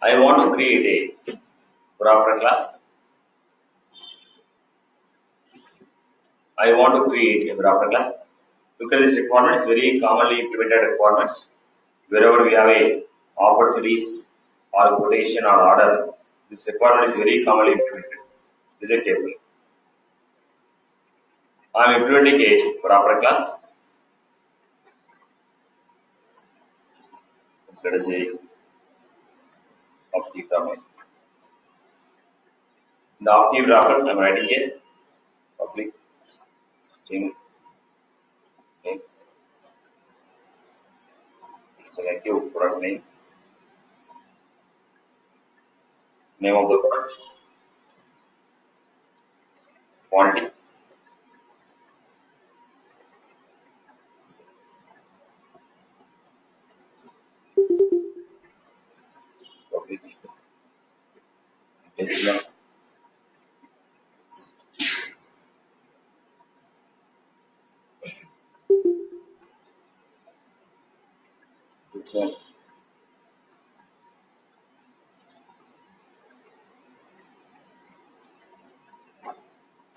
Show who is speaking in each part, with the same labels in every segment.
Speaker 1: I want to create a proper class. I want to create a proper class because this requirement is very commonly implemented requirements. Wherever we have a opportunities or quotation or order, this requirement is very commonly implemented. Listen carefully. I am implementing a proper class. Let us say optive wrapper. In the optive wrapper, I am writing a public string name, selective product name, name of the product, quantity, public decimal, this one.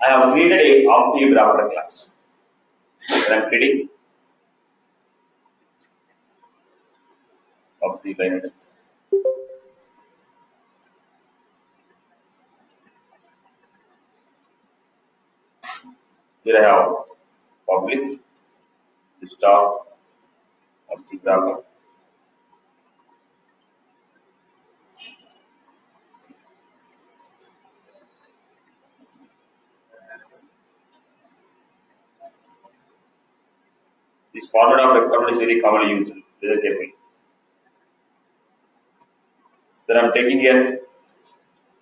Speaker 1: I have created a optive wrapper class. Then I am creating optive line item. Here I have public list of optive wrapper. This format of requirement is very commonly used. Listen carefully. Then I am taking here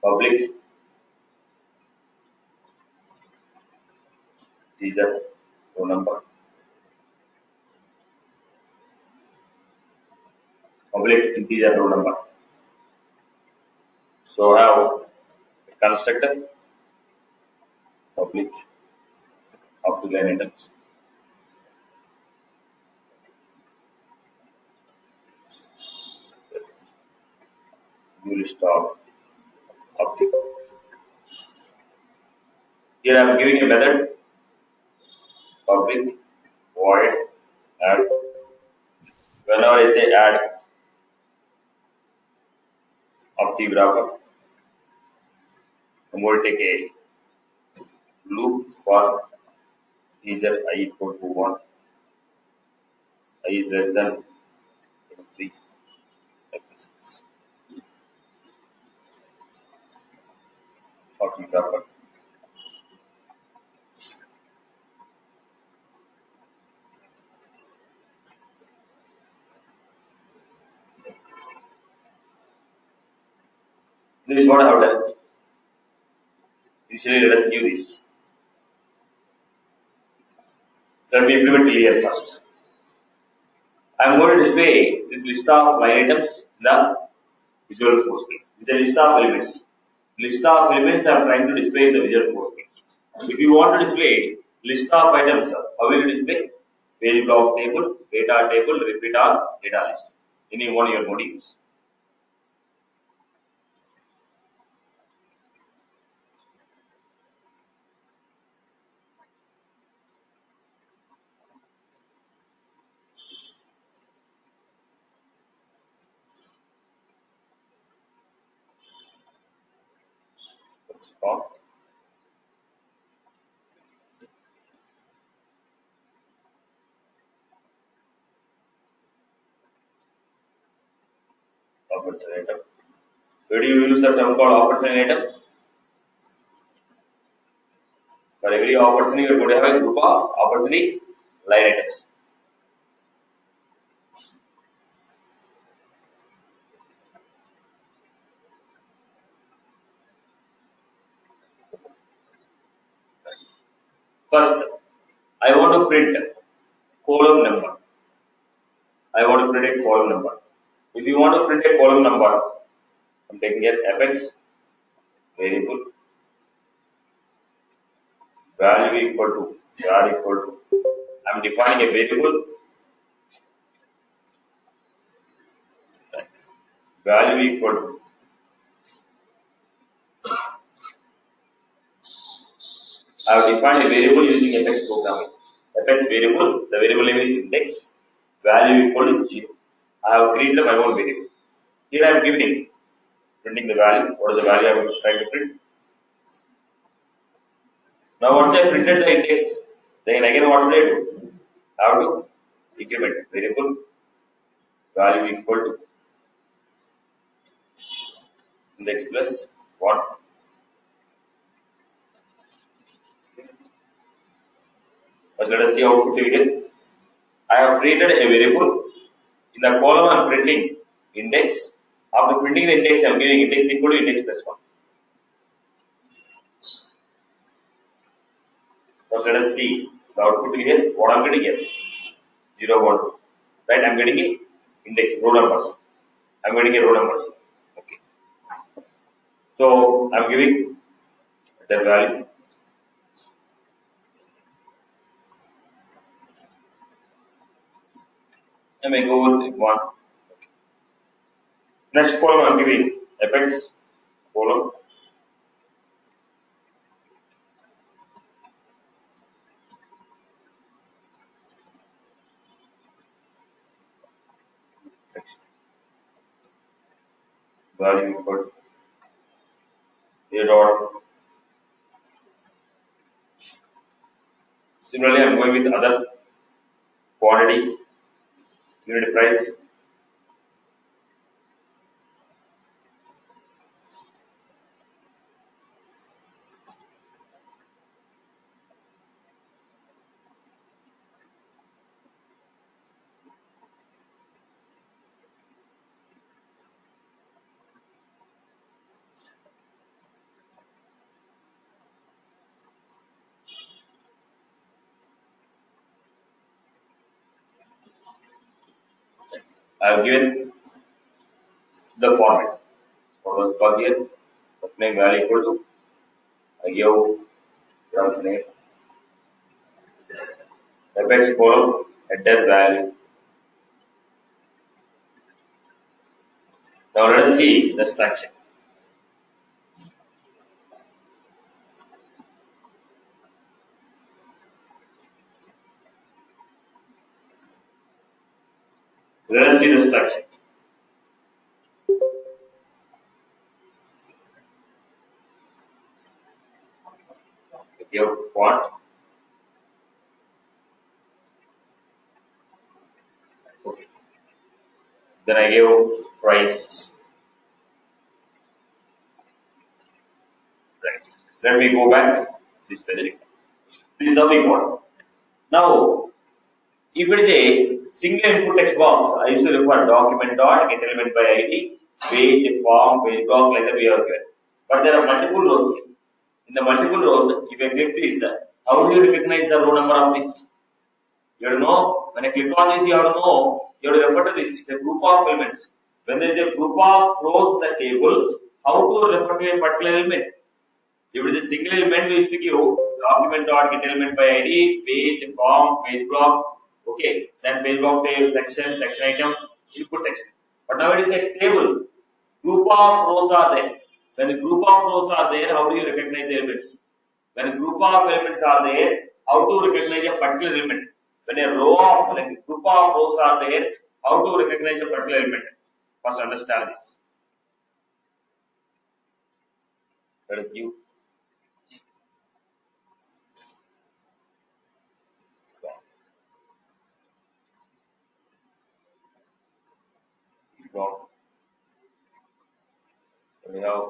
Speaker 1: public teaser row number, public integer row number. So I have a constructor public optive line items. New list of optic. Here I am giving a method public void add. Whenever I say add optive wrapper, I'm going to take a loop for teaser I equal to 1, I is less than 3. Optive wrapper. This is what I have done. Usually, let us do this. Let me implement clear first. I am going to display this list of line items in the Visual Force page. This is a list of elements. List of elements I am trying to display in the Visual Force page. If you want to display list of items, how will you display? Page block table, data table, repeat or data list. Any one your modules. Form. Opportunity item. Where do you use the term called opportunity item? For every opportunity, you are going to have a group of opportunity line items. First, I want to print column number. I want to print a column number. If you want to print a column number, I'm taking here fx variable value equal to var equal to. I'm defining a variable value equal to I have defined a variable using Apex programming. Apex variable, the variable name is index, value equal to 0. I have created my own variable. Here I am printing the value. What is the value I am trying to print? Now once I printed the index, then again what should I do? I have to increment variable value equal to index plus 1. But let us see how to put it here. I have created a variable. In the column I am printing index. After printing the index, I am giving index equal to index plus 1. Now let us see the output here. What I am getting here? 0, 1, 2. Right? I am getting a index, row numbers. I am getting a row numbers. Okay. So I am giving that value. I may go with 1. Okay. Next column I am giving apex column. Next value equal a dot. Similarly, I am going with other quantity, unit price. I have given the format. What was called here? First name value equal to I give first name apex column header value. Now let us see the structure. Let us see the structure. I give font. Okay. Then I give price. Right. Let me go back this page. This is how we got. Now, if it is a single input text box, I used to refer document dot get element by ID, page, form, page block, like that we have given. But there are multiple rows here. In the multiple rows, if I click this, how do you recognize the row number of this? You have to know, when I click on this, you have to know, you have to refer to this. It's a group of elements. When there is a group of rows in the table, how to refer to a particular element? If it is a single element, we used to give document dot get element by ID, page, form, page block, okay, then page block table, section, section item, input text. But now it is a table. Group of rows are there. When the group of rows are there, how do you recognize the elements? When a group of elements are there, how to recognize a particular element? When a row of, like a group of rows are there, how to recognize a particular element? First understand this. Let us give. Block. We have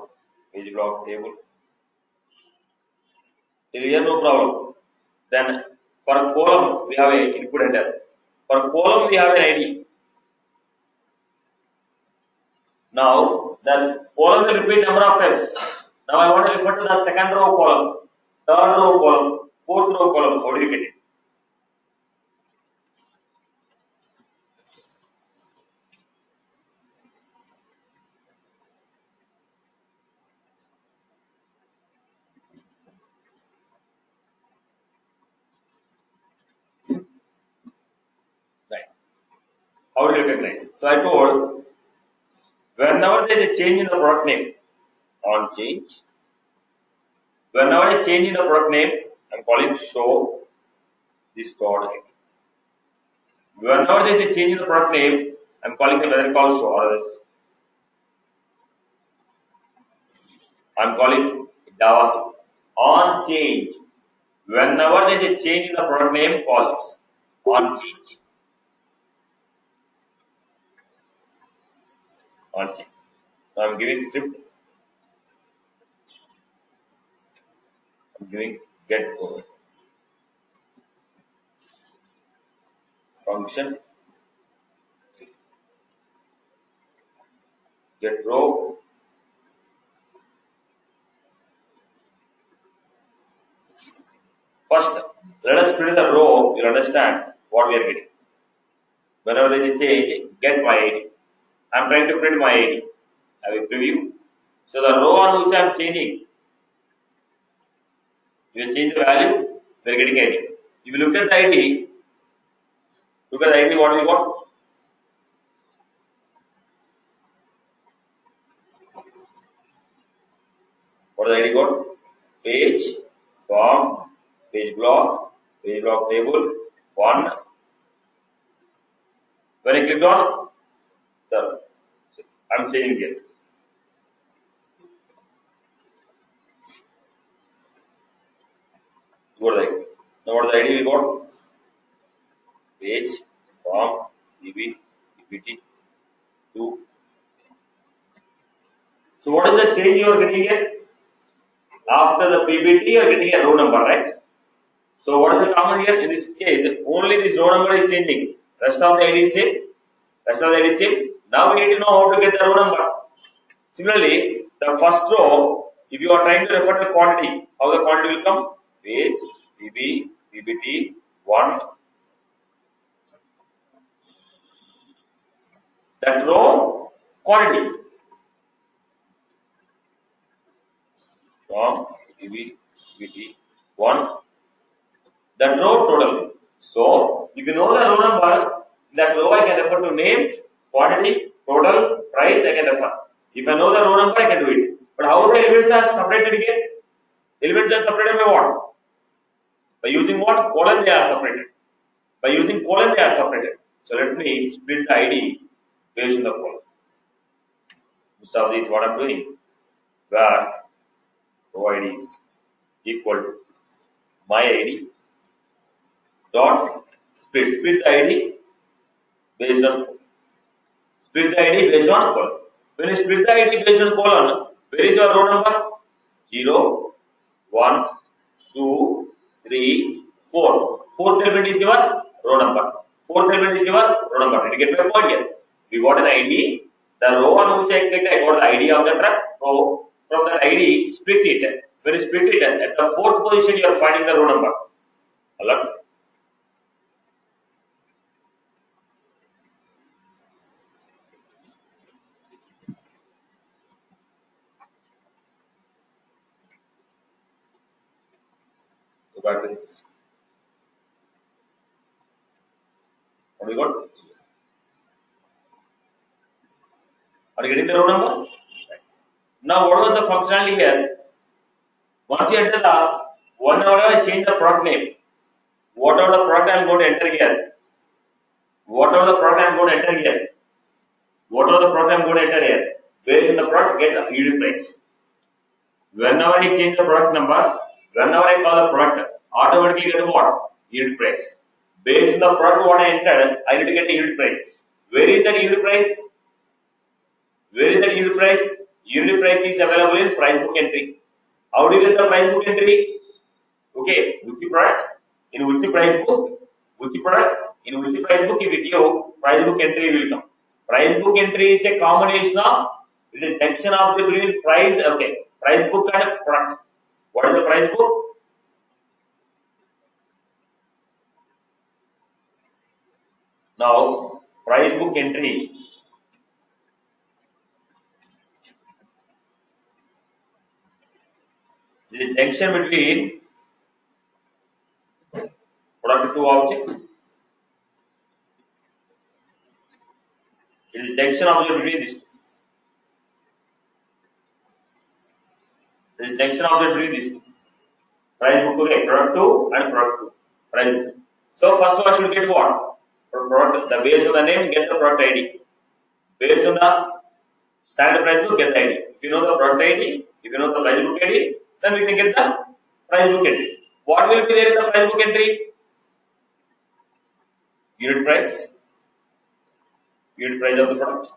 Speaker 1: page block table. Till here no problem. Then for a column we have a input header. For column we have an ID. Now the column will repeat number of times. Now I want to refer to the second row column, third row column, fourth row column. How do you get it? Right. How do you recognize? So I told whenever there is a change in the product name, on change. Whenever I change in the product name, I'm calling show the stored ID. Whenever there is a change in the product name, I'm calling the method called show, or else I'm calling JavaScript on change. Whenever there is a change in the product name, call this on change. On change. Now I'm giving script. I'm giving get row function. Get row. First, let us print the row. You'll understand what we are getting. Whenever there is a change, get my ID. I'm trying to print my ID. I will preview. So the row on which I am changing, you will change the value, we are getting ID. If you look at the ID, look at the ID, what we got? What is the ID got? Page, form, page block table, one. When I click on the, I'm changing here. What is the ID? Now what is the ID we got? Page, form, PB, PPT, 2. So what is the change you are getting here? After the PPT, you are getting a row number, right? So what is the common here? In this case, only this row number is changing. Rest of the ID is same. Rest of the ID is same. Now we need to know how to get the row number. Similarly, the first row, if you are trying to refer to the quantity, how the quantity will come? Page, PB, PPT, 1. That row, quantity. From PB, PPT, 1. That row total. So, if you know the row number, in that row I can refer to name, quantity, total, price, I can refer. If I know the row number, I can do it. But how the elements are separated again? Elements are separated by what? By using what? Colon they are separated. By using colon they are separated. So let me split the ID based on the colon. Most of this what I am doing. Where row ID is equal to my ID dot split. Split the ID based on colon. When you split the ID based on colon, where is your row number? 0, 1, 2, 3, 4. Fourth element is your row number. Fourth element is your row number. Did you get my point here? We got an ID. The row on which I clicked, I got the ID of that row. From that ID, split it. When you split it, at the fourth position, you are finding the row number. Alert. Go back to this. What we got? Are you getting the row number? Right. Now, what was the functionality here? Once you enter the, whenever I change the product name, whatever the product I am going to enter here, whatever the product I am going to enter here, based on the product, get the unit price. Whenever I change the product number, whenever I call the product, automatically get what? Unit price. Based on the product what I entered, I need to get a unit price. Where is that unit price? Unit price is available in price book entry. How do you get the price book entry? Okay, which product? In which price book? Which product? In which price book? If you give price book entry will come. Price book entry is a combination of, is a junction of the between price, okay, price book and product. What is the price book? Now, price book entry is a junction between product to object. It is a junction object between this. There is junction object between this. Price book, okay, product 2 and product 2. Price book. So first one should get what? Product, the based on the name, get the product ID. Based on the standard price book, get the ID. If you know the product ID, if you know the price book ID, then we can get the price book entry. What will be there in the price book entry? Unit price of the product,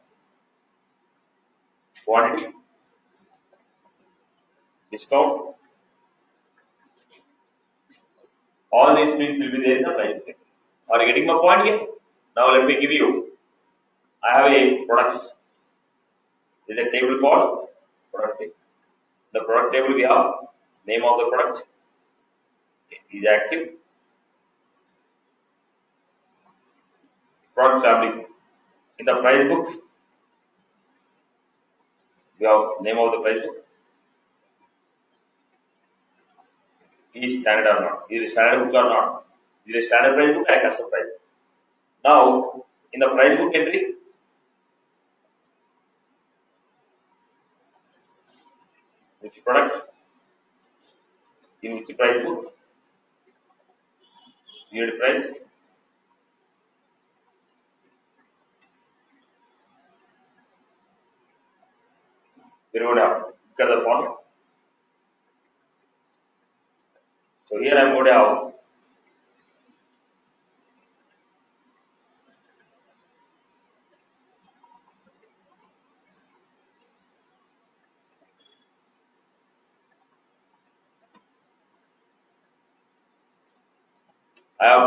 Speaker 1: quantity, discount, all these things will be there in the price book. Are you getting my point here? Now let me give you, I have a products, there is a table called product table. The product table we have name of the product, okay, is active, product fabric. In the price book, we have name of the price book. Is standard or not? Is it standard book or not? Is it standard price book or a custom price book? Now, in the price book entry, which product, in which price book, unit price, we would have color font. So here I am going to have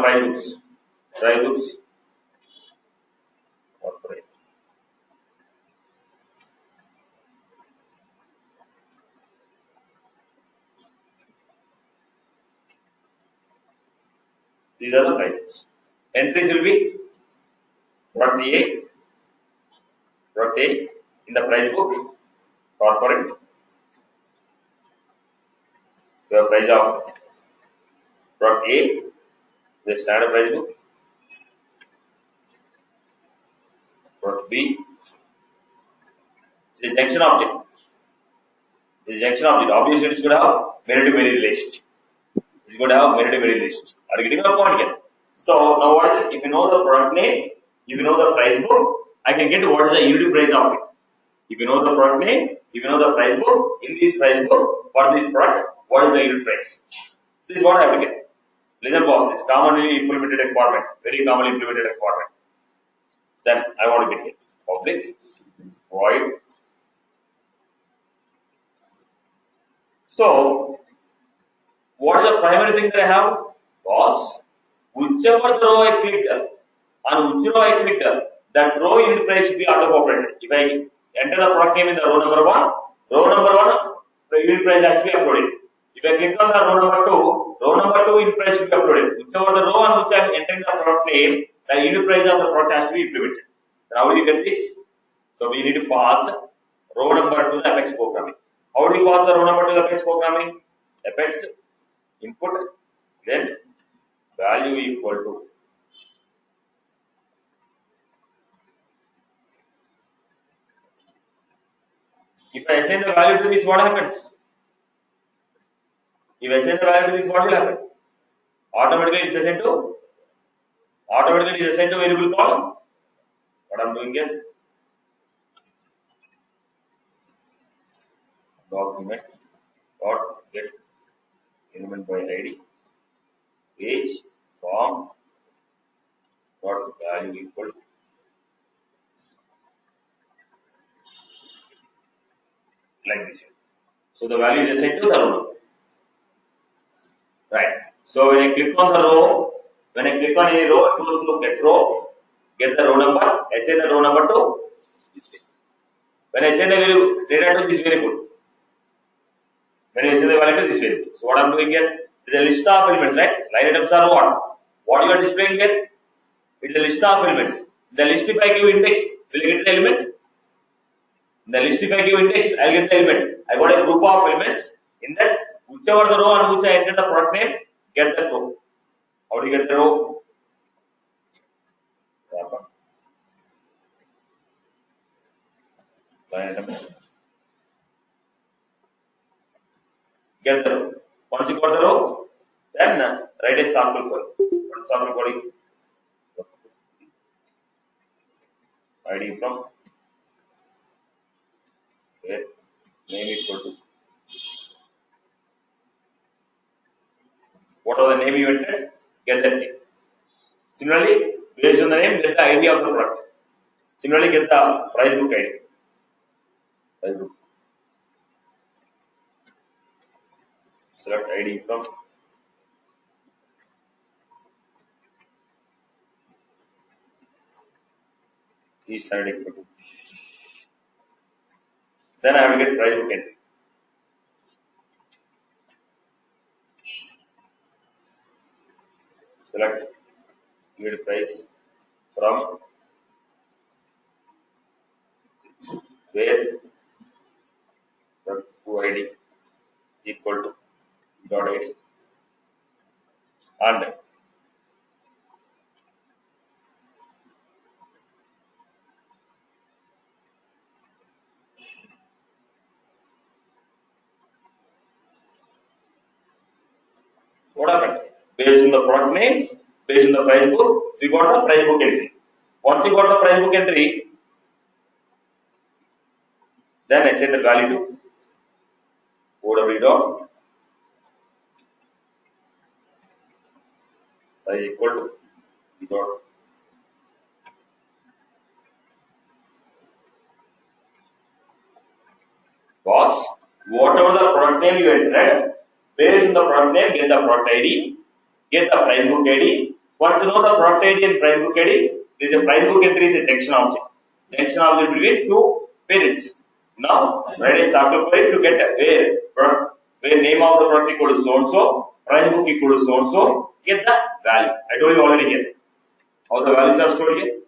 Speaker 1: price books, corporate. These are the price books. Entries will be product A in the price book, corporate, the price of product A, the standard price book, product B, the junction object. This junction object, obviously it's going to have many to many relations. It's going to have many to many relations. Are you getting my point here? So now what is it? If you know the product name, if you know the price book, I can get what is the unit price of it. If you know the product name, if you know the price book, in this price book, for this product, what is the unit price? This is what I have to get. Listen boss, it's commonly implemented requirement, very commonly implemented requirement. Then I want to get it. Public, void. So, what is the primary thing that I have? Was whichever row I clicked on which row I clicked, that row unit price should be auto-populated. If I enter the product name in the row number 1, the unit price has to be uploaded. If I click on the row number 2 unit price should be uploaded. Whichever the row on which I am entering the product name, the unit price of the product has to be implemented. Then how do you get this? So we need to pass row number to the Apex programming. How do you pass the row number to the Apex programming? Apex input, then value equal to if I assign the value to this, what happens? If I assign the value to this, what will happen? Automatically it's assigned to variable column. What I'm doing here? Document dot get element by ID page form dot value equal to like this. So the value is assigned to the row. Right. So when I click on the row, when I click on any row, it goes to get row, get the row number, assign the row number to this way. When I assign the value data to this variable, when I assign the value to this variable. So what I'm doing here is a list of elements, right? Line items are what? What you are displaying here? It's a list of elements. The list if I give index, will I get the element? The list if I give index, I'll get the element. I got a group of elements. In that, whichever the row on which I enter the product name, get the row. How do you get the row? Line item. Get the row. Once you got the row, then write a sample query. What is sample query? ID from where name equal to whatever the name you entered, get that name. Similarly, based on the name, get the ID of the product. Similarly, get the price book ID. Price book. Select ID from each side equal to. Then I have to get price book entry. Select unit price from where product ID equal to dot ID and what happened? Based on the product name, based on the price book, we got the price book entry. Once you got the price book entry, then I set the value to OW dot price equal to dot box. Whatever the product name you entered, based on the product name, get the product ID, get the price book ID. Once you know the product ID and price book ID, this is a price book entry is a junction object. Junction object between two parents. Now, write a sample query to get where name of the product equal to so and so, price book equal to so and so, get the value. I told you already here. All the values are stored here.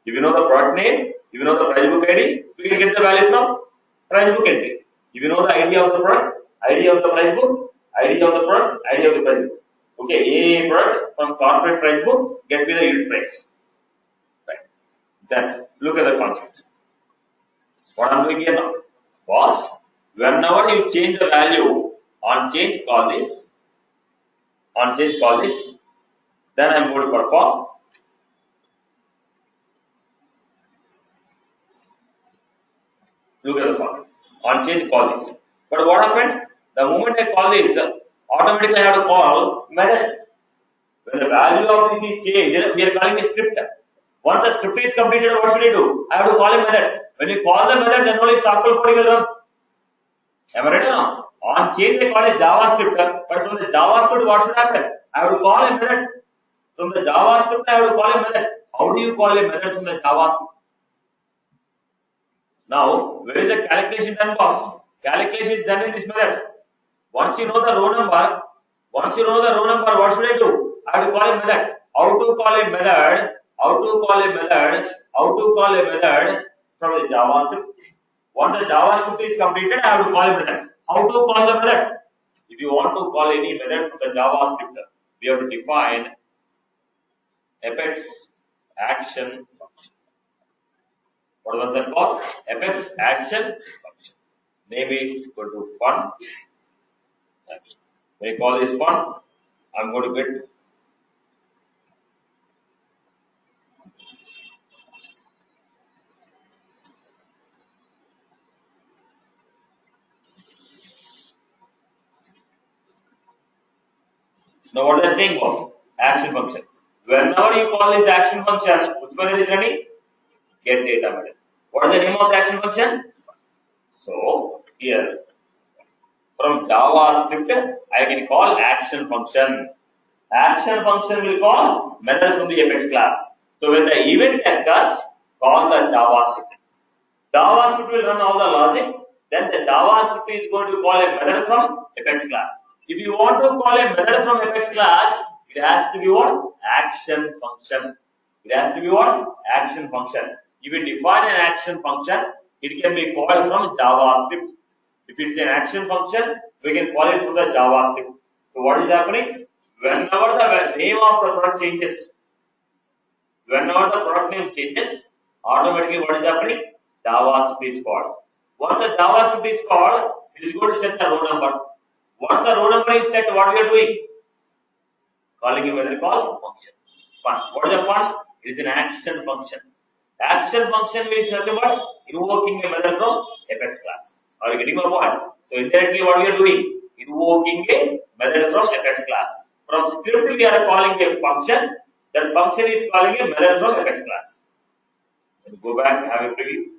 Speaker 1: If you know the product name, if you know the price book ID, we can get the value from price book entry. If you know the ID of the product, ID of the price book, ID of the product, ID of the price book. Okay, a product from corporate price book, get me the unit price. Right. Then look at the concept. What I'm doing here now? Was whenever you change the value on change call this, then I'm going to perform look at the form. On change call this. But what happened? The moment I call this, automatically I have to call method. When the value of this is changed, we are calling a script. Once the script is completed, what should I do? I have to call a method. When you call the method, then only sample code will run. Am I right or not? On change, I call it JavaScript. But from the JavaScript, what should happen? I have to call a method. From the JavaScript, I have to call a method. How do you call a method from the JavaScript? Now, where is the calculation done, boss? Calculation is done in this method. Once you know the row number, what should I do? I have to call a method. How to call a method? From the JavaScript. Once the JavaScript is completed, I have to call a method. How to call the method? If you want to call any method from the JavaScript, we have to define Apex action function. What was that called? Apex action function. Name is equal to fun. When you call this fun, I'm going to get now what they're saying was action function. Whenever you call this action function, which method is running? Get data method. What is the name of the action function? So here from JavaScript, I can call action function. Action function will call method from the Apex class. So when the event occurs, call the JavaScript. JavaScript will run all the logic. Then the JavaScript is going to call a method from Apex class. If you want to call a method from Apex class, it has to be what? Action function. It has to be what? Action function. If you define an action function, it can be called from JavaScript. If it's an action function, we can call it from the JavaScript. So what is happening? Whenever the name of the product changes, automatically what is happening? JavaScript is called. Once the JavaScript is called, it is going to set the row number. Once the row number is set, what we are doing? Calling a method called function. Fun. What is the fun? It is an action function. The action function means nothing but invoking a method from Apex class. Are you getting my point? So indirectly what we are doing? Invoking a method from Apex class. From script we are calling a function. That function is calling a method from Apex class. Let me go back, have a preview.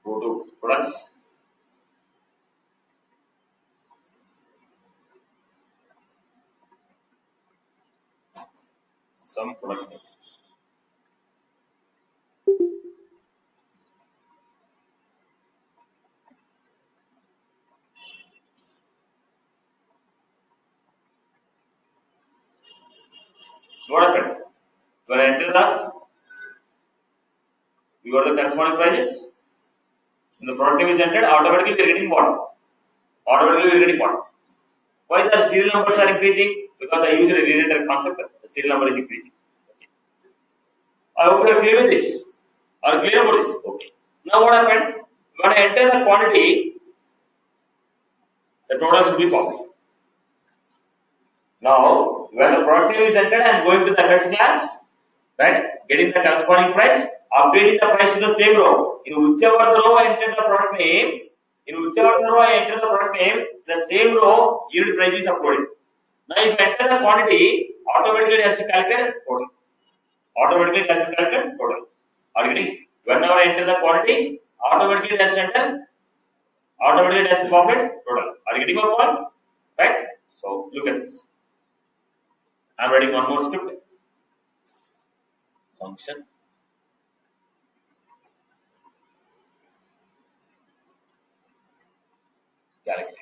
Speaker 1: Go to products. Some product name. So what happened? When I enter the, we got the corresponding prices. When the product name is entered, automatically we are getting what? Automatically we are getting what? Why the serial numbers are increasing? Because I use a reader concept. The serial number is increasing. Okay. I hope you are clear with this. Are you clear about this? Okay. Now what happened? When I enter the quantity, the total should be popped. Now, when the product name is entered, I am going to the next class, right? Getting the corresponding price, updating the price to the same row. In whichever row I enter the product name, the same row unit price is uploaded. Now, if I enter the quantity, automatically it has to calculate total. Automatically it has to calculate total. Are you getting? Whenever I enter the quantity, automatically it has to enter, automatically it has to populate total. Are you getting my point? Right? So, look at this. I am writing one more script. Function. Calculate.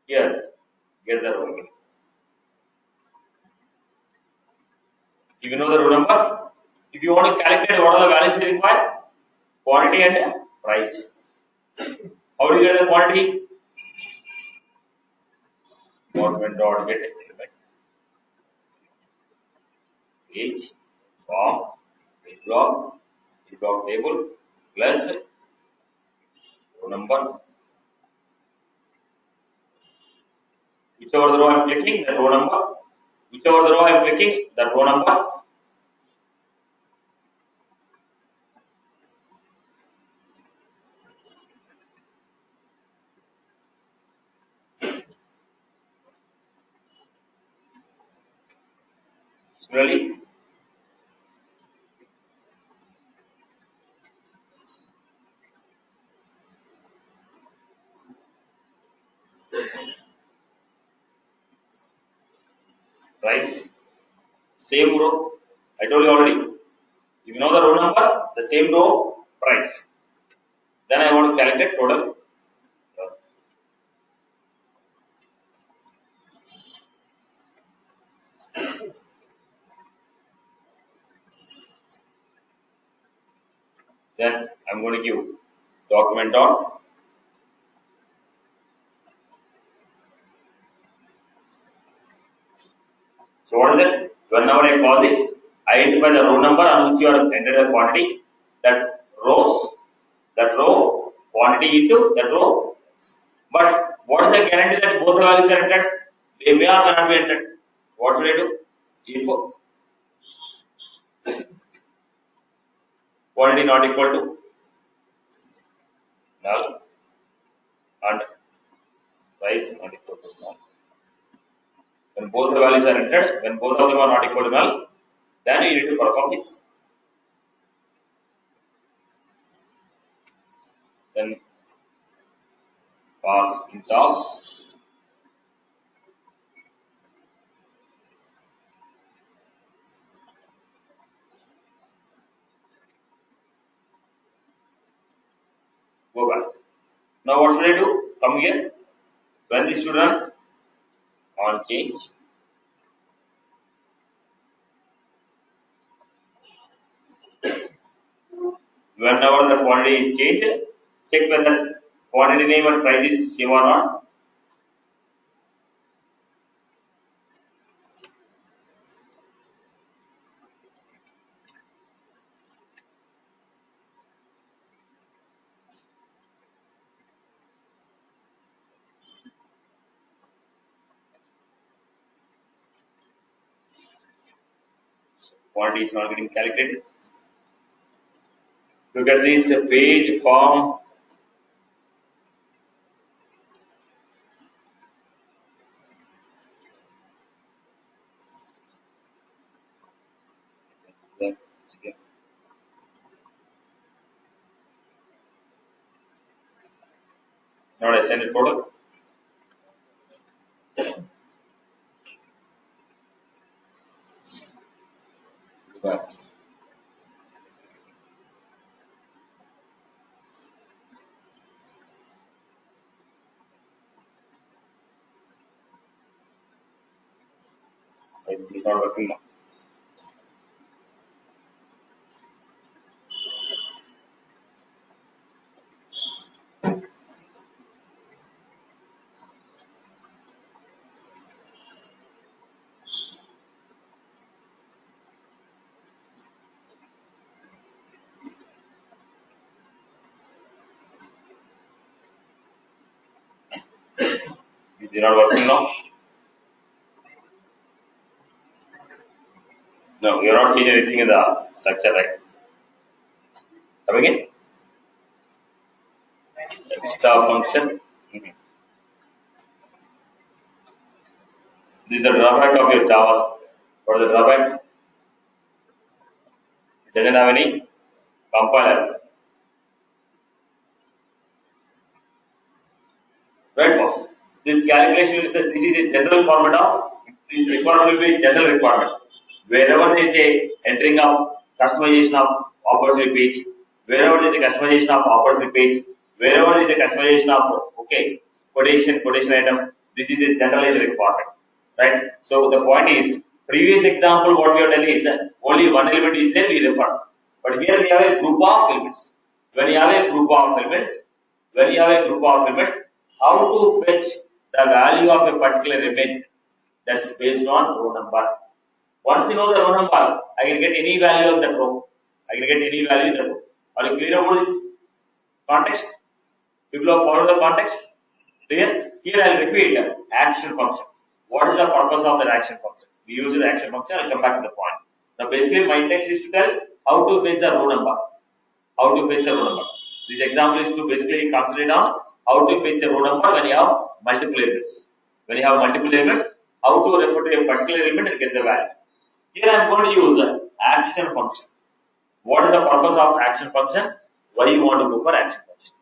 Speaker 1: Here, get the row number. If you know the row number, if you want to calculate what are the values we require, quantity and price. How do you get the quantity? Dot get element age form block table plus row number. Whichever the row I am clicking, that row number. Whichever the row I am clicking, that row number. Similarly, price, same row. I told you already. If you know the row number, the same row, price. Then I want to calculate total. Then I'm going to give document dot. So what is it? Whenever I call this, identify the row number on which you are entered the quantity. That row, quantity into that row. But what is the guarantee that both the values are entered? They may or may not be entered. What should I do? If quantity not equal to null and price not equal to null. When both the values are entered, when both of them are not equal to null, then you need to perform this. Then pass int of go back. Now what should I do? Come here. When this should run on change. Whenever the quantity is changed, check whether quantity name and price is same or not. quantity is not getting calculated. Look at this page form. Not extended product. Back. It is not working now. Is it not working now? No, you're not seeing anything in the structure, right? Coming in? Extra function. This is the drawback of your JavaScript. What is the drawback? It doesn't have any compiler. Right, boss? This calculation is this is a general format of this requirement will be a general requirement. Wherever there is a entering of customization of opportunity page, wherever there is a customization of opportunity page, wherever there is a customization of quotation item, this is a generalized requirement. Right? So the point is, previous example what we have done is only one element is there, we refer. But here we have a group of elements. When you have a group of elements, how to fetch the value of a particular element that's based on row number. Once you know the row number, I can get any value of that row. Are you clear about this context? People have followed the context? Clear? Here I will repeat action function. What is the purpose of that action function? We use the action function. I will come back to the point. Now basically my text is to tell how to fetch the row number. This example is to basically concentrate on how to fetch the row number when you have multiple elements. How to refer to a particular element and get the value. Here I am going to use action function. What is the purpose of action function? Why you want to go for action function?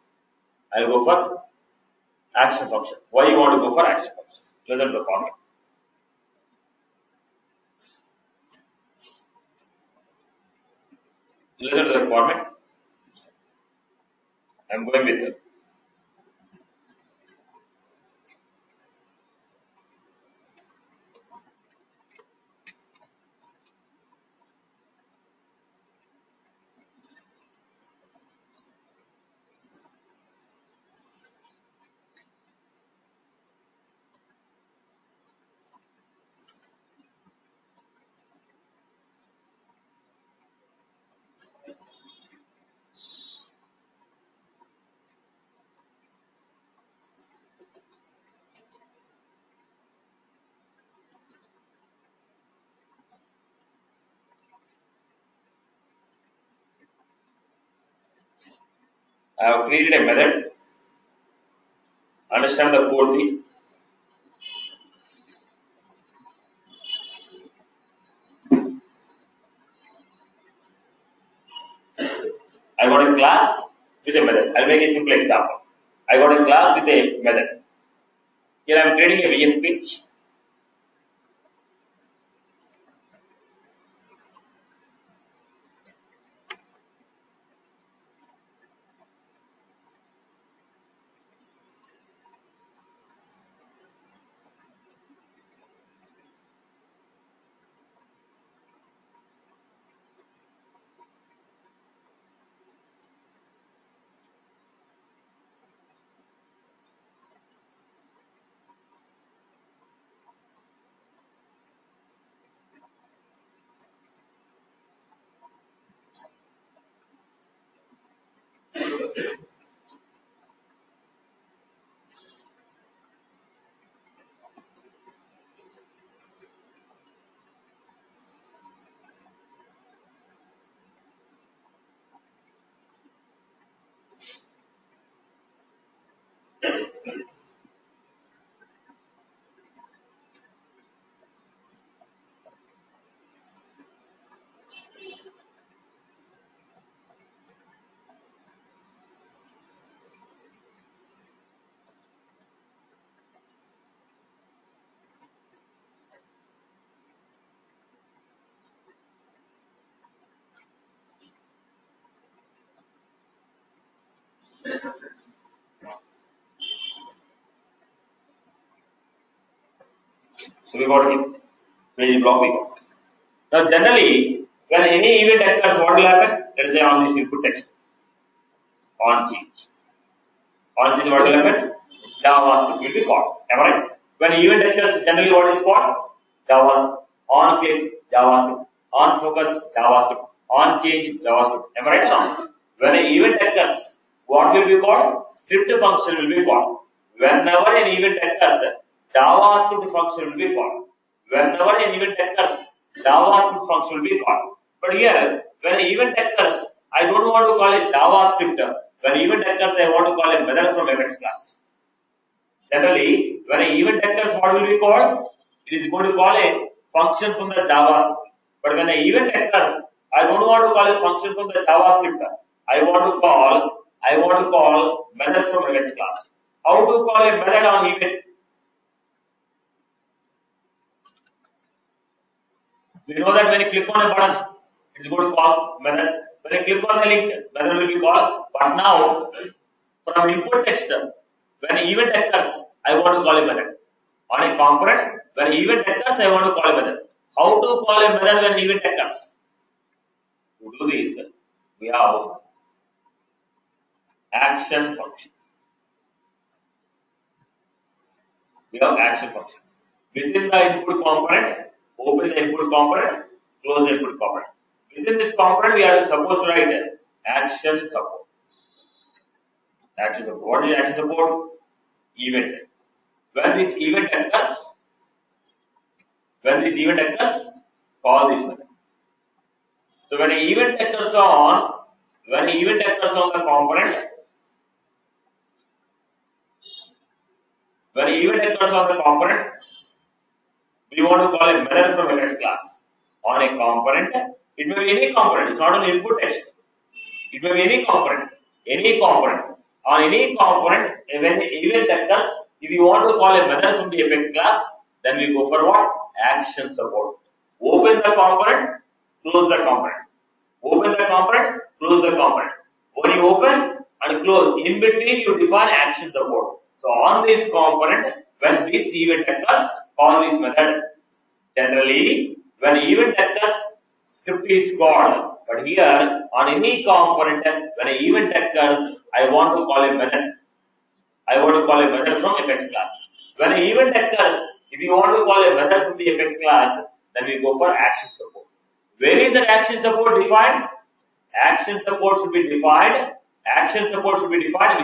Speaker 1: I will go for action function. Why you want to go for action function? Listen to the format. Listen to the format. I am going with it. I have created a method. Understand the code thing. I got a class with a method. I'll make a simple example. I got a class with a method. Here I am creating a VF page. So we got it. Page block we got. Now generally, when any event occurs, what will happen? Let us say on this input text, on change. On change, what will happen? JavaScript will be called. Am I right? When event occurs, generally what is called? JavaScript. On click, JavaScript. On focus, JavaScript. On change, JavaScript. Am I right or not? When an event occurs, what will be called? Script function will be called. Whenever an event occurs, JavaScript function will be called. Whenever an event occurs, JavaScript function will be called. But here, when an event occurs, I don't want to call it JavaScript. When event occurs, I want to call a method from Apex class. Generally, when an event occurs, what will be called? It is going to call a function from the JavaScript. But when an event occurs, I don't want to call a function from the JavaScript. I want to call method from Apex class. How to call a method on event? We know that when you click on a button, it is going to call method. When you click on the link, method will be called. But now, from input text, when an event occurs, I want to call a method. On a component, when an event occurs, I want to call a method. How to call a method when an event occurs? To do this, we have action function. We have action function. Within the input component, open the input component, close the input component. Within this component, we are supposed to write action support. Action support. What is action support? Event. When this event occurs, call this method. So when an event occurs on the component, we want to call a method from Apex class. On a component, it may be any component. It's not an input text. It may be any component. On any component, when the event occurs, if you want to call a method from the Apex class, then we go for what? Action support. Open the component, close the component. Open the component, close the component. When you open and close, in between you define action support. So on this component, when this event occurs, call this method. Generally, when event occurs, script is called. But here, on any component, when an event occurs, I want to call a method. I want to call a method from Apex class. When an event occurs, if you want to call a method from the Apex class, then we go for action support. Where is that action support defined? Action support should be defined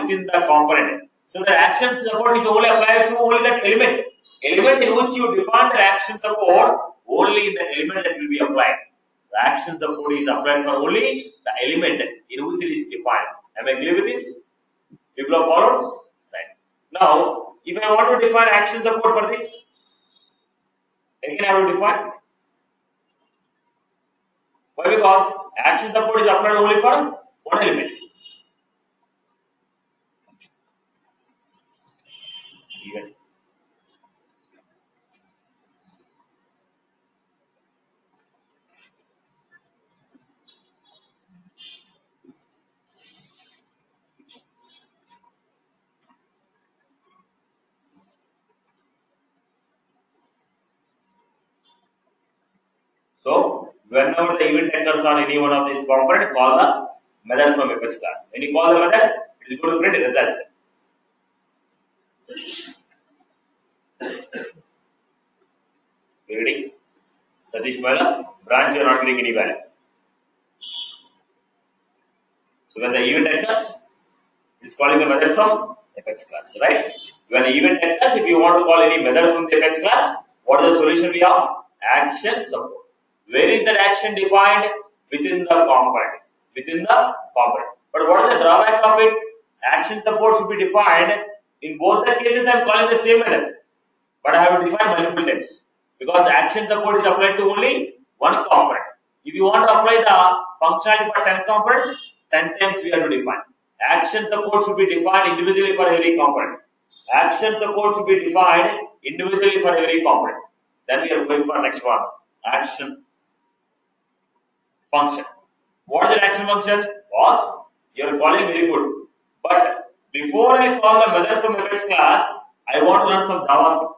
Speaker 1: within the component. So the action support is only applied to only that element. Element in which you define the action support, only in the element that will be applied. So action support is applied for only the element in which it is defined. Am I clear with this? People have followed? Right. Now, if I want to define action support for this, again I will define. Why? Because action support is applied only for one element. Event. So, whenever the event occurs on any one of these components, call the method from Apex class. When you call the method, it is going to print a result. Reading Satish Mela, branch you are not getting any value. So when the event occurs, it's calling the method from Apex class, right? When the event occurs, if you want to call any method from the Apex class, what is the solution we have? Action support. Where is that action defined? Within the component. But what is the drawback of it? Action support should be defined In both the cases, I am calling the same method, but I have to define multiple times because the action support is applied to only one component. If you want to apply the functionality for 10 components, 10 times we have to define. Action support should be defined individually for every component. Action support should be defined individually for every component. Then we are going for next one, action function. What is an action function? Was you are calling very good, but before I call the method from Apex class, I want to learn some JavaScript.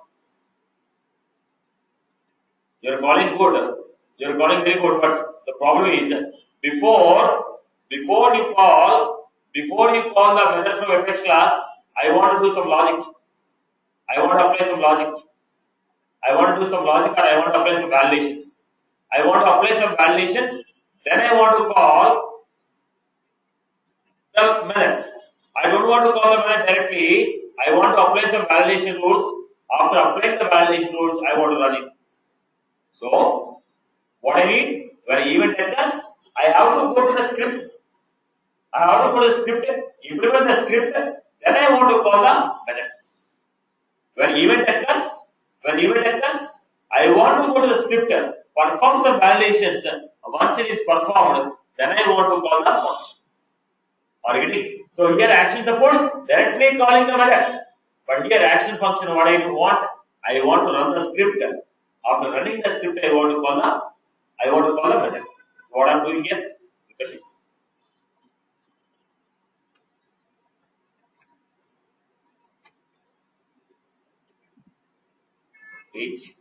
Speaker 1: You are calling good, you are calling very good, but the problem is before you call the method from Apex class, I want to do some logic. I want to apply some logic. I want to do some logic, or I want to apply some validations. I want to apply some validations. Then I want to call the method. I don't want to call the method directly. I want to apply some validation rules. After applying the validation rules, I want to run it. So, what I need, when an event occurs, I have to go to the script. I have to go to the script, implement the script, then I want to call the method. When event occurs, I want to go to the script, perform some validations. Once it is performed, then I want to call the function. Are you getting? So here action support directly calling the method, but here action function. What I want to run the script. After running the script, I want to call the method. So what I am doing here, look at this. Page.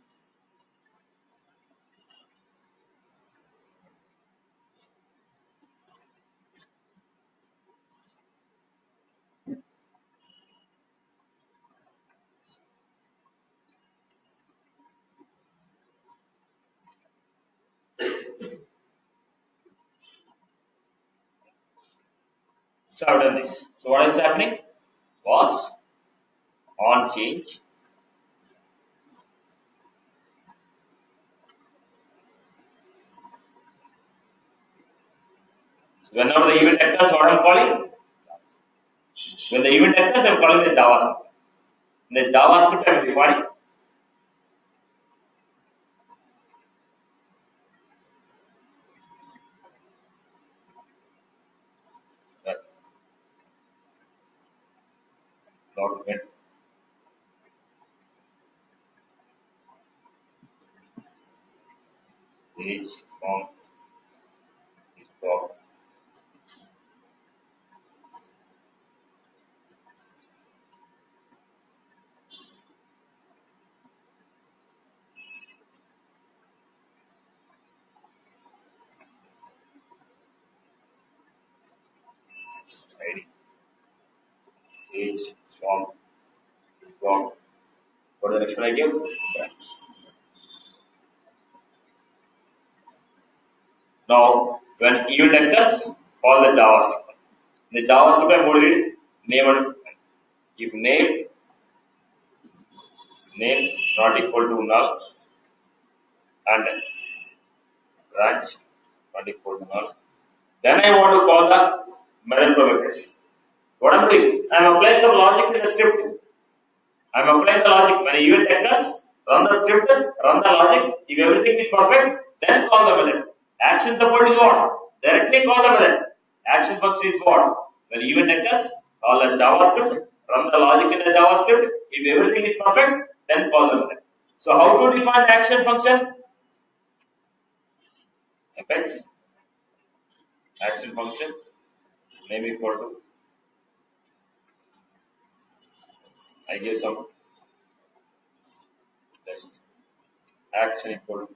Speaker 1: So I've done this. So what is happening? Was on change. So whenever the event occurs, what I'm calling? When the event occurs, I'm calling the JavaScript. In the JavaScript, I'm defining that document page from is block. ID page from is block. What is the next one I give? Branch. Now, when event occurs, call the JavaScript. In the JavaScript, I'm going to read name and if name not equal to null and branch not equal to null, then I want to call the method from Apex. What I'm doing, I'm applying some logic in the script. I'm applying the logic. When event occurs, run the script, run the logic. If everything is perfect, then call the method. Action support is what? Directly call the method. Action function is what? When event occurs, call the JavaScript, run the logic in the JavaScript. If everything is perfect, then call the method. So how to define the action function? Apex action function name equal to, I give some text, action equal to,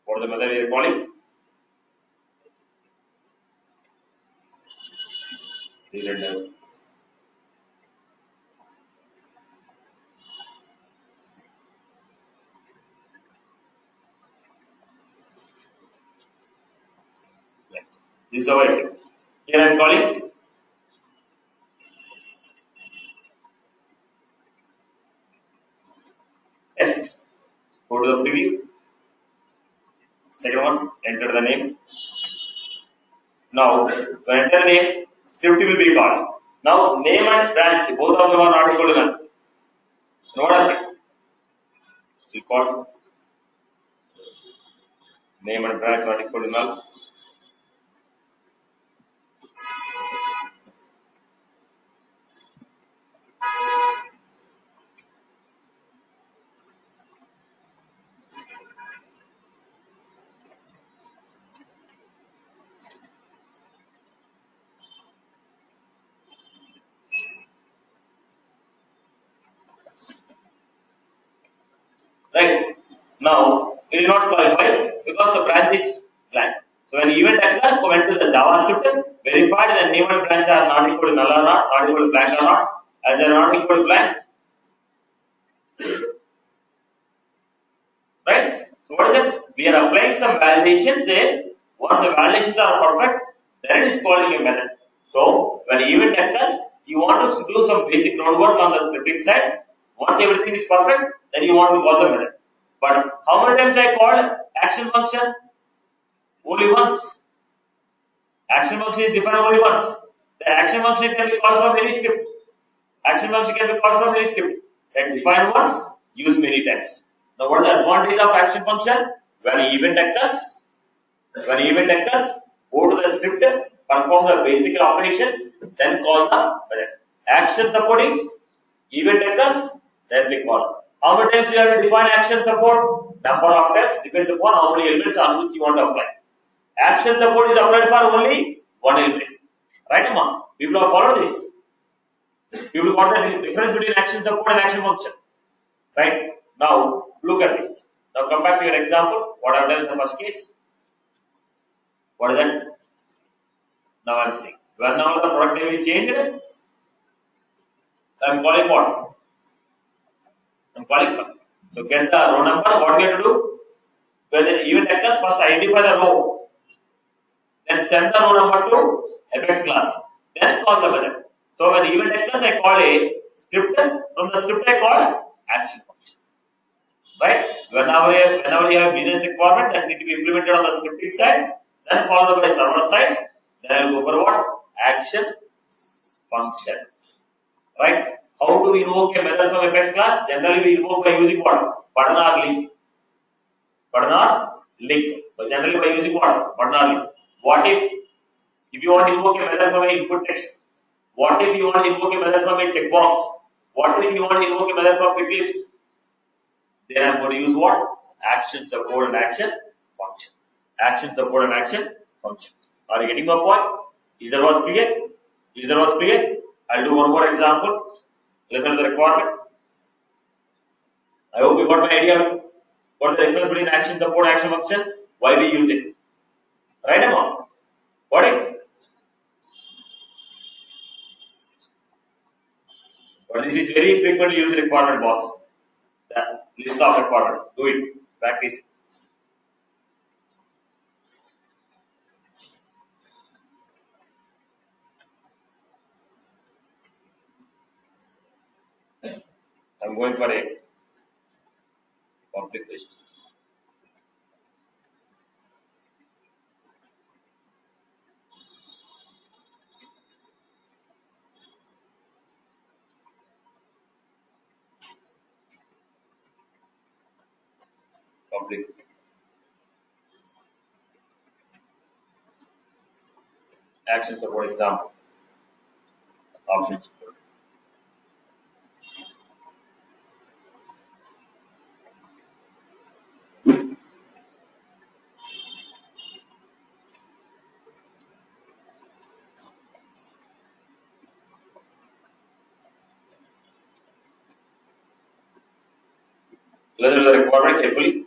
Speaker 1: what is the method we are calling? Render. This is our item. Here I am calling text. Go to the preview. Second one, enter the name. Now, when enter the name, script will be called. Now name and branch, both of them are not equal to null. Note still called name and branch not equal to null. Right. Now it is not qualified because the branch is blank. So when event occurs, went to the JavaScript, verified that name and branch are not equal to null or not equal to blank or not. As they are not equal to blank, right? So what is it? We are applying some validations there. Once the validations are perfect, then it is calling a method. So when event occurs, you want us to do some basic groundwork on the scripting side. Once everything is perfect, then you want to call the method. But how many times I called action function? Only once. Action function is defined only once. The action function can be called from any script. Action function can be called from any script. And defined once, use many times. Now what is the advantage of action function? When event occurs, go to the script, perform the basic operations, then call the method. Action support is event occurs, then we call. How many times you have to define action support? Number of times depends upon how many elements on which you want to apply. Action support is applied for only one element. Right, Amma? People have followed this. People got the difference between action support and action function. Right? Now, look at this. Now, come back to your example. What I have done in the first case. What is that? Now, I am saying. Whenever the product name is changed, I am calling what? I am calling for. So, get the row number. What we have to do? When the event occurs, first identify the row. Then send the row number to Apex class. Then call the method. So, when event occurs, I call a script. From the script, I call action function. Right? Whenever you have business requirement that need to be implemented on the scripting side, then followed by server side, then I will go for what? Action function. Right? How do we invoke a method from Apex class? Generally, we invoke by using what? Button or link. Button or link. But generally, by using what? Button or link. What if you want to invoke a method from an input text? What if you want to invoke a method from a checkbox? What if you want to invoke a method from quick list? Then I am going to use what? Action support and action function. Action support and action function. Are you getting my point? Is that what's clear? Is that what's clear? I'll do one more example. Listen to the requirement. I hope you got my idea. What is the difference between action support and action function? Why we use it? Right, Emma? Got it? But this is very frequently used requirement, boss. The list of requirement. Do it. Practice. I'm going for a public list. Public. Action support example. Option support. Listen to the requirement carefully.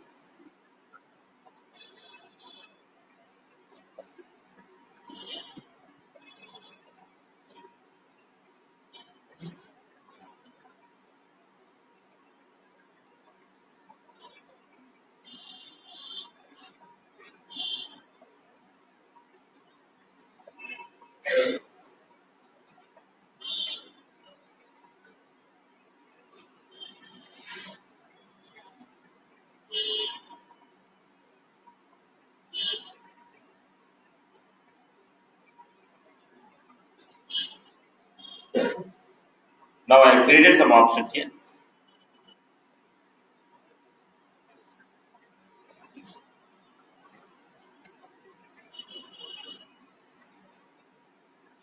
Speaker 1: Now I have created some options here.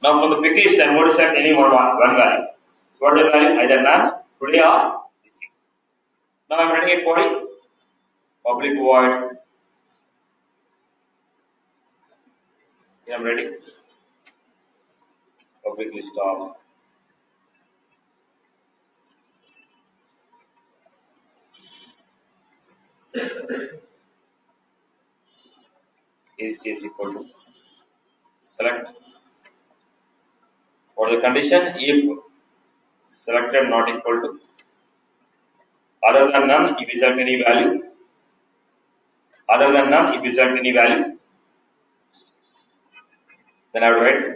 Speaker 1: Now from the pick list, I am going to select any one value. So what is the value? Either none, today or this week. Now I am running a query. Public void. Here I am ready. Public list of is equal to select. For the condition, if selected not equal to other than none, if you select any value, other than none, if you select any value, then I would write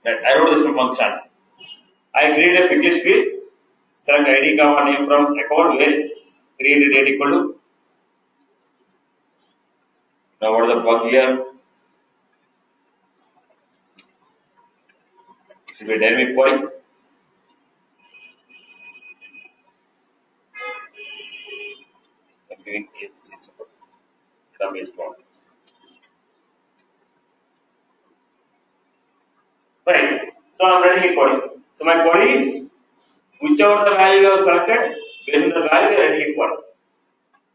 Speaker 1: that I wrote this function. I created a pick list field, select ID comma name from account where created date equal to. Now what is the bug here? It should be a dynamic query. I'm giving is database form. Right. So I'm writing a query. So my query is whichever the value you have selected, based on the value, I am writing a query.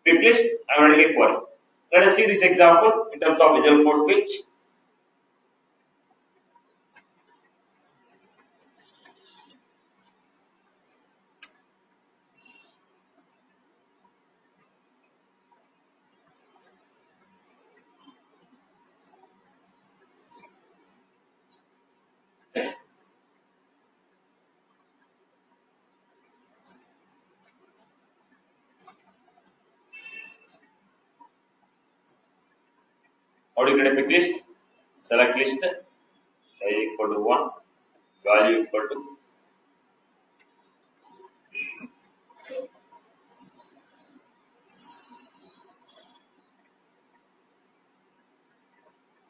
Speaker 1: Pick list, I am writing a query. Let us see this example in terms of Visual Force page. How do you get a pick list? Select list, size equal to 1, value equal to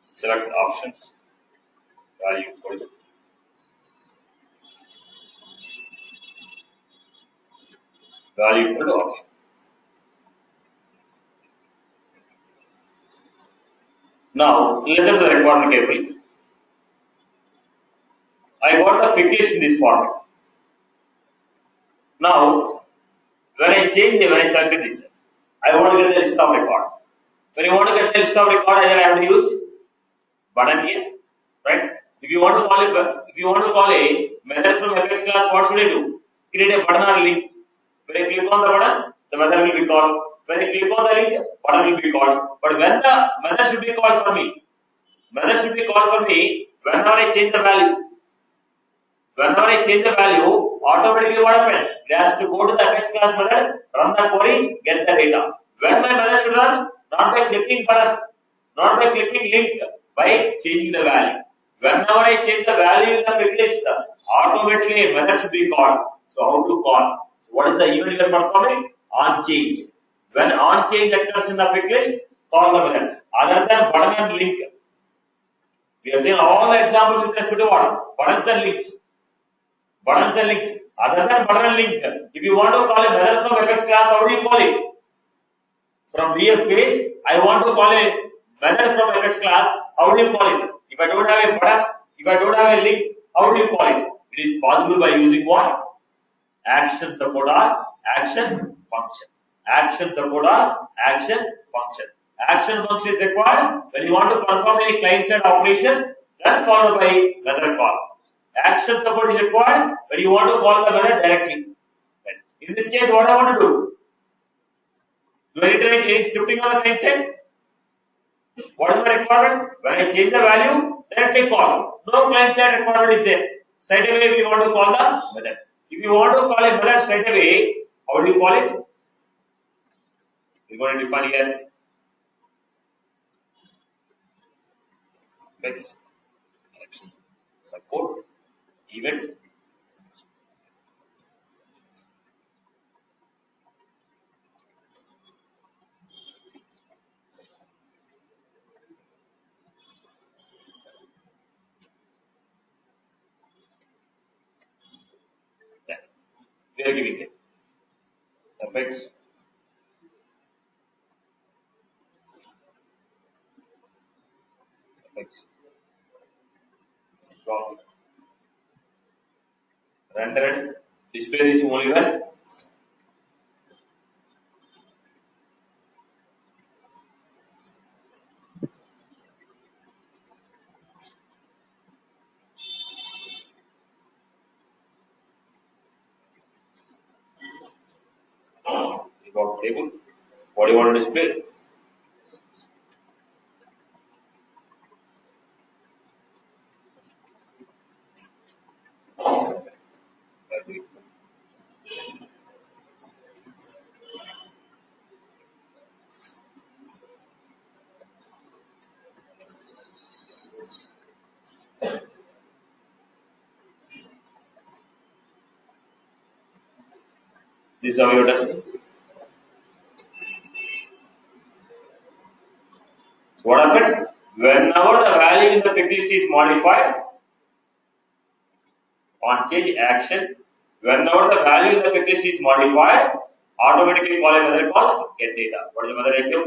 Speaker 1: select options, value equal to option. Now listen to the requirement carefully. I got the pick list in this format. Now when I selected this, I want to get the list of record. When you want to get the list of record, either I have to use button here, right? If you want to call a method from Apex class, what should I do? Create a button or link. When I click on the button, the method will be called. When I click on the link, button will be called. But when the method should be called for me, whenever I change the value. Whenever I change the value, automatically what happens? It has to go to the Apex class method, run the query, get the data. When my method should run? Not by clicking button, not by clicking link, by changing the value. Whenever I change the value in the pick list, automatically a method should be called. So how to call? So what is the event you are performing? On change. When on change occurs in the pick list, call the method. Other than button and link, we have seen all the examples with respect to what? Buttons and links. Buttons and links. Other than button and link, if you want to call a method from Apex class, how do you call it? From VF page, I want to call a method from Apex class, how do you call it? If I don't have a button, if I don't have a link, how do you call it? It is possible by using what? Action support or action function. Action support or action function. Action function is required when you want to perform any client-side operation, then followed by method call. Action support is required when you want to call the method directly. In this case, what I want to do? Do I iterate any scripting on the client side? What is my requirement? When I change the value, directly call. No client side requirement is there. Straight away we want to call the method. If you want to call a method straight away, how do you call it? We're going to define here fetch, support, event. Yeah, we are giving it. Fetch, fetch, drop, render it, display this only when you got table. What do you want to display? This is how you are done. So what happened? Whenever the value in the list is modified on change action, whenever the value in the list is modified, automatically call a method called get data. What is the method I give?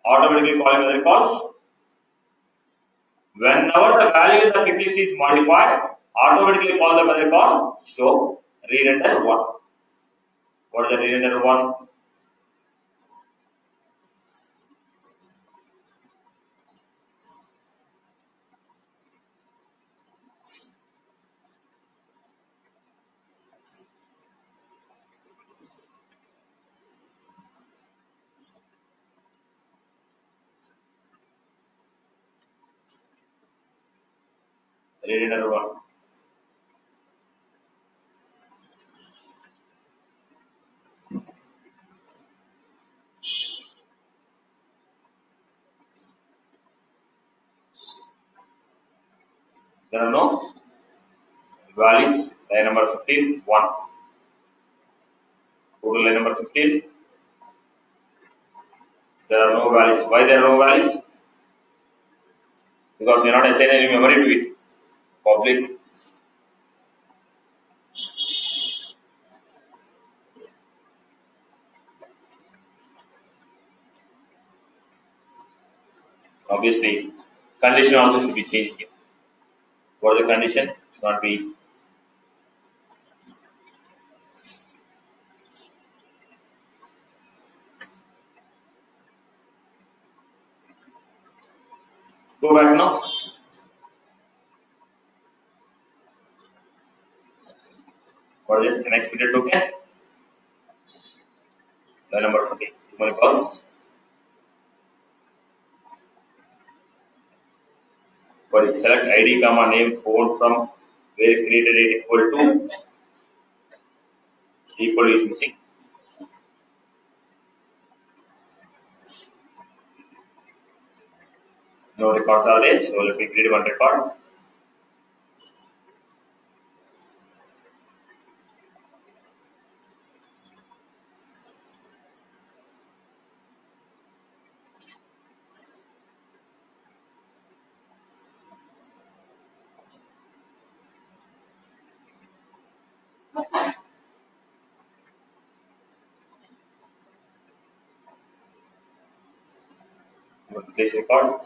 Speaker 1: Automatically call a method called whenever the value in the list is modified, automatically call the method called show re-render 1. What is the re-render 1? Re-render 1. There are no values. Line number 15, 1. Total line number 15. There are no values. Why there are no values? Because we are not assigning any memory to it. Public. Obviously, condition also should be changed here. What is the condition? Should not be. Go back now. What is it? An expected token. Line number 20. Human calls. For it, select ID, comma name, phone from where created it equal to. Equal is missing. No records are there. So let me create one record. This record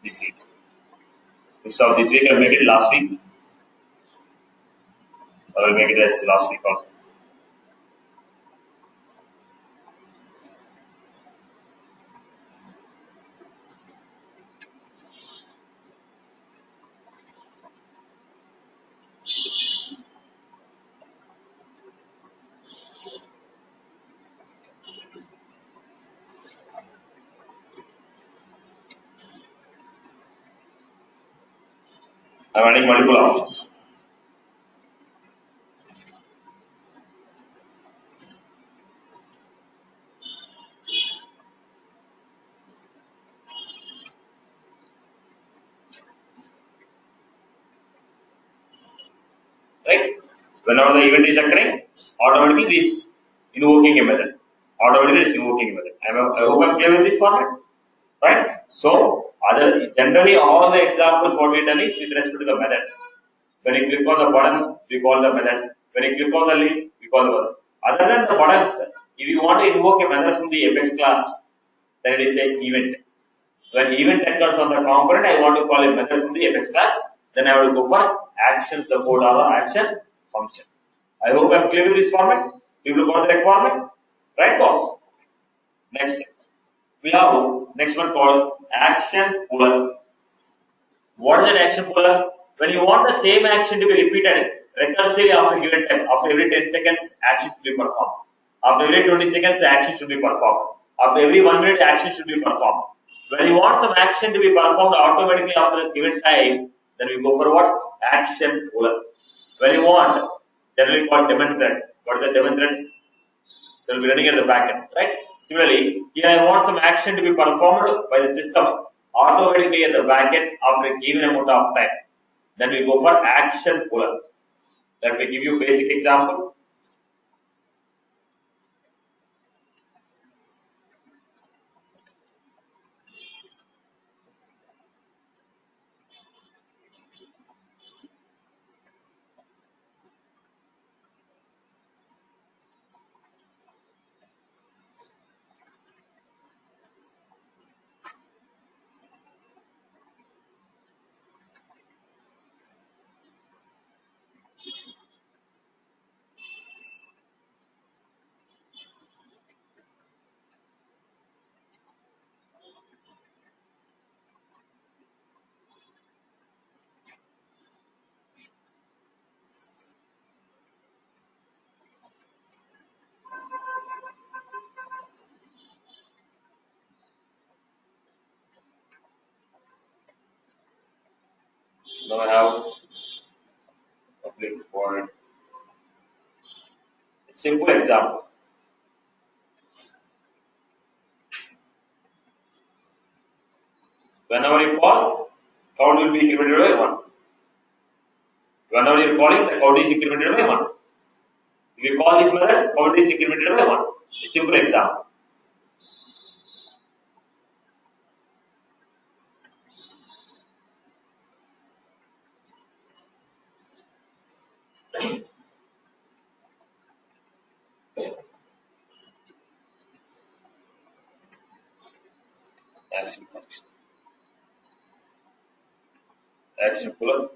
Speaker 1: this week. Instead of this week, I'll make it last week. I will make it as last week also. I'm adding multiple options. Whenever the event is occurring, automatically it is invoking a method. Automatically it is invoking a method. I hope I'm clear with this format, right? So, generally all the examples what we done is with respect to the method. When you click on the button, we call the method. When you click on the link, we call the method. Other than the buttons, if you want to invoke a method from the Apex class, then it is an event. When event occurs on the component, I want to call a method from the Apex class, then I will go for action support or action function. I hope I'm clear with this format. People got the format? Right, boss? Next, we have next one called action puller. What is an action puller? When you want the same action to be repeated recursively after a given time, after every 10 seconds, action should be performed. After every 20 seconds, the action should be performed. After every 1 minute, the action should be performed. When you want some action to be performed automatically after a given time, then we go for what? Action puller. When you want, generally called daemon thread. What is the daemon thread? They will be running at the backend, right? Similarly, here I want some action to be performed by the system automatically at the backend after a given amount of time. Then we go for action puller. Let me give you a basic example. Now I have public void. A simple example. Whenever you call, count will be incremented by 1. Whenever you are calling, the count is incremented by 1. If you call this method, count is incremented by 1. A simple example. Action function. Action puller.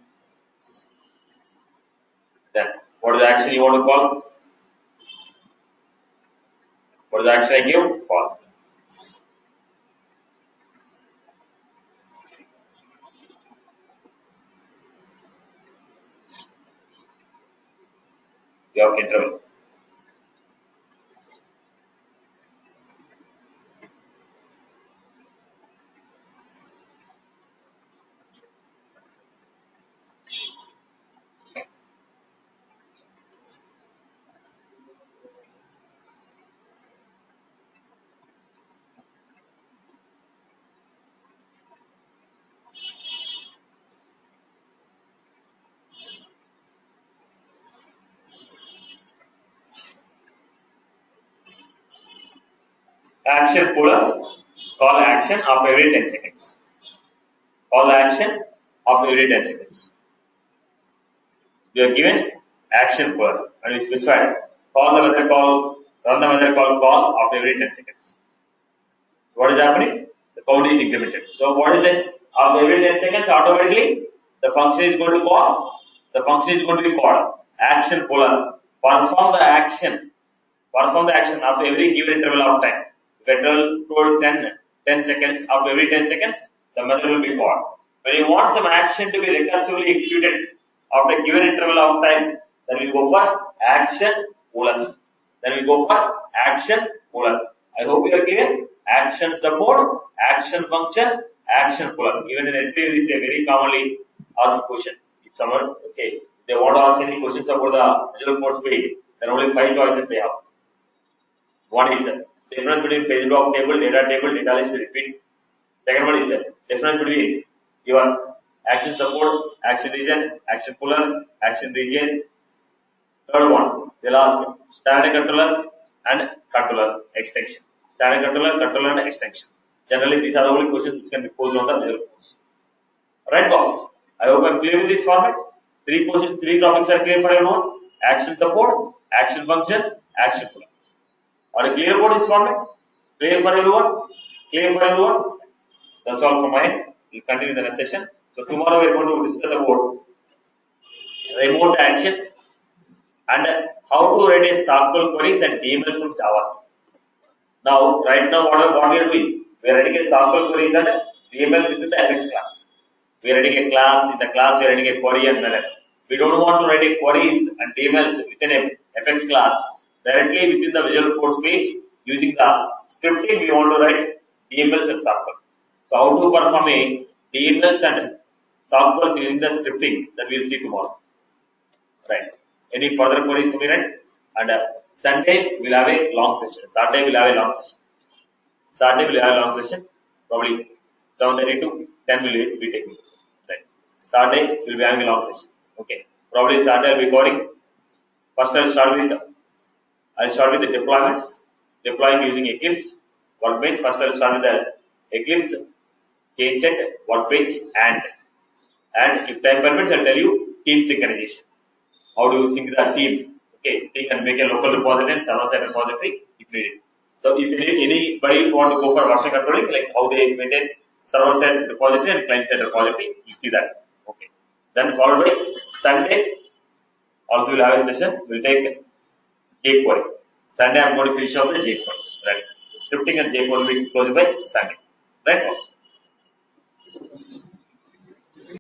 Speaker 1: Then, what is the action you want to call? What is the action I give? Call. You have interval. Action puller, call action after every 10 seconds. Call the action after every 10 seconds. You are given action puller and it's specified. Call the method call, run the method call after every 10 seconds. So what is happening? The count is incremented. So what is it? After every 10 seconds, automatically the function is going to call. The function is going to be called action puller. Perform the action. Perform the action after every given interval of time. If I told 10 seconds, after every 10 seconds, the method will be called. When you want some action to be recursively executed after a given interval of time, then we go for action puller. Then we go for action puller. I hope you are clear. Action support, action function, action puller. Even in interview, this is a very commonly asked question. If someone, okay, they want to ask any questions about the Visual Force page, then only 5 choices they have. One is difference between page block table, data list repeat. Second one is difference between your action support, action region, action puller, action region, Third one, they'll ask standard controller and controller extension. Standard controller, controller and extension. Generally, these are the only questions which can be posed on the visual force. Right, boss? I hope I'm clear with this format. Three questions, three topics are clear for everyone. Action support, action function, action pull. Are you clear about this format? Clear for everyone? Clear for everyone? That's all from my end. We'll continue the next section. So tomorrow we're going to discuss about remote action and how to write a SQL queries and DML from Javascript. Now, right now, what we are doing? We are writing a SQL queries and DML within the Apex class. We are writing a class. In the class, we are writing a query and method. We don't want to write a queries and DMLs within a Apex class directly within the Visual Force page using the scripting. We want to write DMLs and SQL. So, how to perform a DMLs and SQLs using the scripting that we will see tomorrow. Right. Any further queries for me, right? And Sunday we'll have a long session. Saturday we'll have a long session. Saturday we'll have a long session. Probably 7:30 to 10 will be taking. Right. Saturday we'll be having a long session. Okay. Probably Saturday I'll be coding. First I'll start with the deployments. Deploying using Eclipse workbench. First I'll start with the Eclipse change set workbench and if time permits I'll tell you team synchronization. How do you sync the team? Okay, you can make a local repository and server-side repository if needed. So, if anybody want to go for version controlling, like how they maintain server-side repository and client-side repository, you see that. Okay. Then followed by Sunday, also we'll have a session. We'll take jQuery. Sunday, I'm going to finish off the jQuery. Right. Scripting and jQuery will be closed by Sunday. Right. Also.